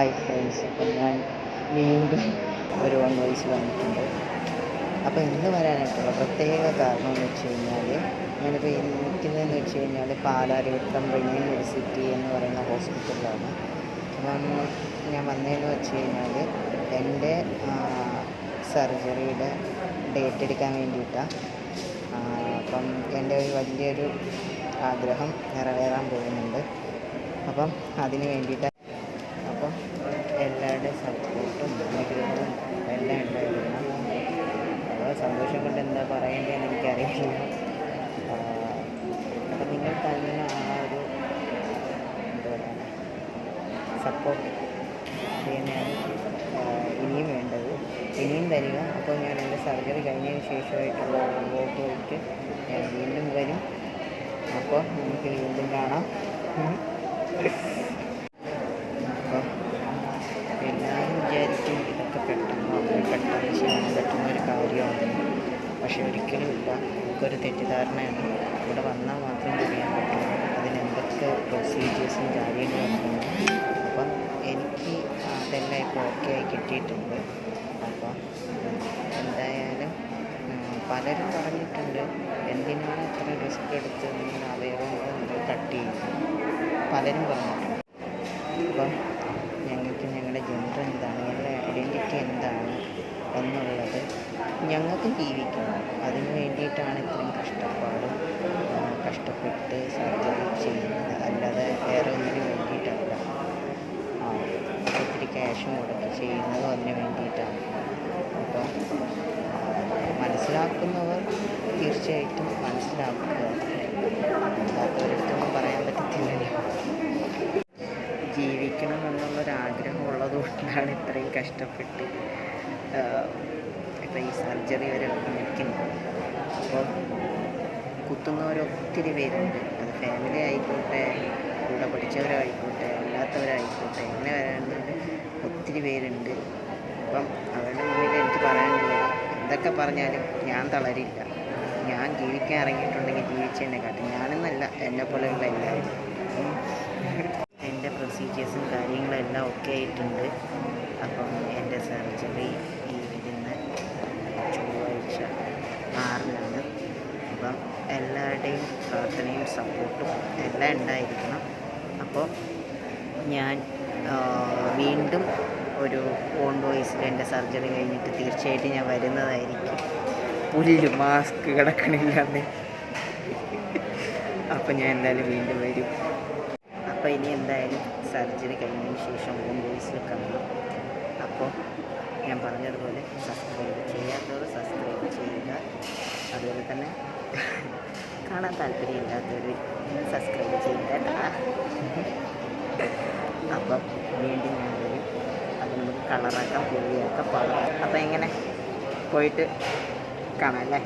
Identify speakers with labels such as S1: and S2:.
S1: Hi friends, അപ്പം ഞാൻ വീണ്ടും ഒരു ഓൺ വോയിസ് വന്നിട്ടുണ്ട്. അപ്പോൾ ഇന്ന് വരാനായിട്ടുള്ള പ്രത്യേക കാരണം എന്ന് വെച്ച് കഴിഞ്ഞാൽ, ഞാനിപ്പോൾ നിൽക്കുന്നതെന്ന് വെച്ച് കഴിഞ്ഞാൽ പാലാരിവട്ടം ബ്രെയിൻ യൂണിവേഴ്സിറ്റി എന്ന് പറയുന്ന ഹോസ്പിറ്റലിലാണ്. അപ്പം ഞാൻ വന്നതെന്ന് വെച്ച് കഴിഞ്ഞാൽ എൻ്റെ സർജറിയുടെ ഡേറ്റ് എടുക്കാൻ വേണ്ടിയിട്ടാണ്. അപ്പം എൻ്റെ ഒരു വലിയൊരു ആഗ്രഹം നിറവേറാൻ പോകുന്നുണ്ട്. അപ്പം അതിന് വേണ്ടിയിട്ട് അപ്പം എല്ലാവരുടെയും സപ്പോർട്ടും അനുഗ്രഹവും എല്ലാം ഉണ്ടായിരുന്നു. അപ്പോൾ സന്തോഷം കൊണ്ട് എന്താ പറയേണ്ടതെന്ന് എനിക്കറിയില്ല. അപ്പം നിങ്ങൾ തരുന്ന ആ ഒരു എന്താ പറയുക സപ്പോർട്ട് അത് തന്നെയാണ് ഇനിയും വേണ്ടത്, ഇനിയും തരിക. അപ്പോൾ ഞാൻ എൻ്റെ സർജറി കഴിഞ്ഞതിന് ശേഷമായിട്ടുള്ള പോയിട്ട് ഞാൻ വീണ്ടും വരും. അപ്പോൾ നമുക്ക് വീണ്ടും കാണാം. അപ്പോൾ എല്ലാവരും വിചാരിക്കും ഇതൊക്കെ പെട്ടെന്ന് ചെയ്യാൻ പറ്റുന്ന ഒരു കാര്യമാണ്. പക്ഷെ ഒരിക്കലും ഇല്ല. നമുക്കൊരു തെറ്റിദ്ധാരണയാണ്. ഇവിടെ വന്നാൽ മാത്രം ചെയ്യാൻ പറ്റുള്ളൂ. അതിനെന്തൊക്കെ പ്രൊസീജിയേഴ്സും കാര്യങ്ങളും ഉണ്ട്. അപ്പം എനിക്ക് അതെല്ലാം ഇപ്പോൾ ഓക്കെ ആയി കിട്ടിയിട്ടുണ്ട്. അപ്പോൾ എന്തായാലും പലരും പറഞ്ഞിട്ടുണ്ട്, എന്തിനാണ് ഇത്ര റിസ്ക് എടുത്ത് നിങ്ങൾ അവയവങ്ങൾ നിങ്ങൾ കട്ട് ചെയ്യുന്നത്, പലരും പറഞ്ഞിട്ടുണ്ട്. അപ്പം ഞങ്ങൾക്ക് ഞങ്ങളുടെ ജെൻഡർ എന്താണ്, ഞങ്ങളുടെ ഐഡൻറ്റിറ്റി എന്താണ് എന്നുള്ളത് ഞങ്ങൾക്ക് ജീവിക്കണം. അതിന് വേണ്ടിയിട്ടാണ് ഇത്രയും കഷ്ടപ്പെട്ട് സർജറി ചെയ്യുന്നത്, അല്ലാതെ വേറെ ഒന്നിനു വേണ്ടിയിട്ടല്ല. ഒത്തിരി ക്യാഷ് മുടക്കി ചെയ്യുന്നതും അതിന് വേണ്ടിയിട്ടാണ്. അപ്പം മനസ്സിലാക്കുന്നവർ തീർച്ചയായിട്ടും മനസ്സിലാക്കുക. അല്ലാത്തവരടുത്തൊന്നും പറയാൻ പറ്റത്തില്ലല്ലോ. ജീവിക്കണം എന്നുള്ളൊരാഗ്രഹം ഉള്ളതുകൊണ്ടാണ് ഇത്രയും കഷ്ടപ്പെട്ട് ഇപ്പോൾ ഈ സർജറി വരെ നിൽക്കുന്നത്. അപ്പോൾ കുത്തുന്നവരൊത്തിരി പേരുണ്ട്. അത് ഫാമിലി ആയിക്കോട്ടെ, കൂടെ പഠിച്ചവരായിക്കോട്ടെ, അല്ലാത്തവരായിക്കോട്ടെ, എങ്ങനെ വരാനുണ്ട് ഒത്തിരി പേരുണ്ട്. അപ്പം അവരുടെ മുന്നിൽ എനിക്ക് പറയാനുള്ളത്, എന്തൊക്കെ പറഞ്ഞാലും ഞാൻ തളരില്ല. ഞാൻ ജീവിക്കാൻ ഇറങ്ങിയിട്ടുണ്ടെങ്കിൽ ജീവിച്ചതിനെ കാട്ടും. ഞാനെന്നല്ല, എന്നെപ്പോലെയുള്ള എല്ലാവരും. എൻ്റെ പ്രൊസീജിയേഴ്സും കാര്യങ്ങളെല്ലാം ഒക്കെ ആയിട്ടുണ്ട്. അപ്പം എൻ്റെ സർജറി ഈ വരുന്ന ചൊവ്വാഴ്ച 6-നാണ്. അപ്പം എല്ലാവരുടെയും പ്രാർത്ഥനയും സപ്പോർട്ടും എല്ലാം ഉണ്ടായിരിക്കണം. അപ്പോൾ ഞാൻ വീണ്ടും ഒരു ഓൺ വോയിസിൽ എൻ്റെ സർജറി കഴിഞ്ഞിട്ട് തീർച്ചയായിട്ടും ഞാൻ വരുന്നതായിരിക്കും. മാസ്ക് കിടക്കണില്ലെന്ന്. അപ്പം ഞാൻ എന്തായാലും വീണ്ടും വരും. അപ്പോൾ ഇനി എന്തായാലും സർജറി കഴിഞ്ഞതിന് ശേഷം ഓൺ വോയിസിൽ കാണാം. അപ്പോൾ ഞാൻ പറഞ്ഞതുപോലെ സബ്സ്ക്രൈബ് ചെയ്യാത്തവർ സബ്സ്ക്രൈബ് ചെയ്യുക. അതുപോലെ തന്നെ കാണാൻ താല്പര്യമില്ലാത്തവർ സബ്സ്ക്രൈബ് ചെയ്യുക. അപ്പം വീണ്ടും ഞാൻ വരും. അപ്പം നമുക്ക് കളറാക്കാം, പൊളിയാക്കാം, പാടാം. അപ്പം എങ്ങനെ പോയിട്ട് കാണാം അല്ലേ?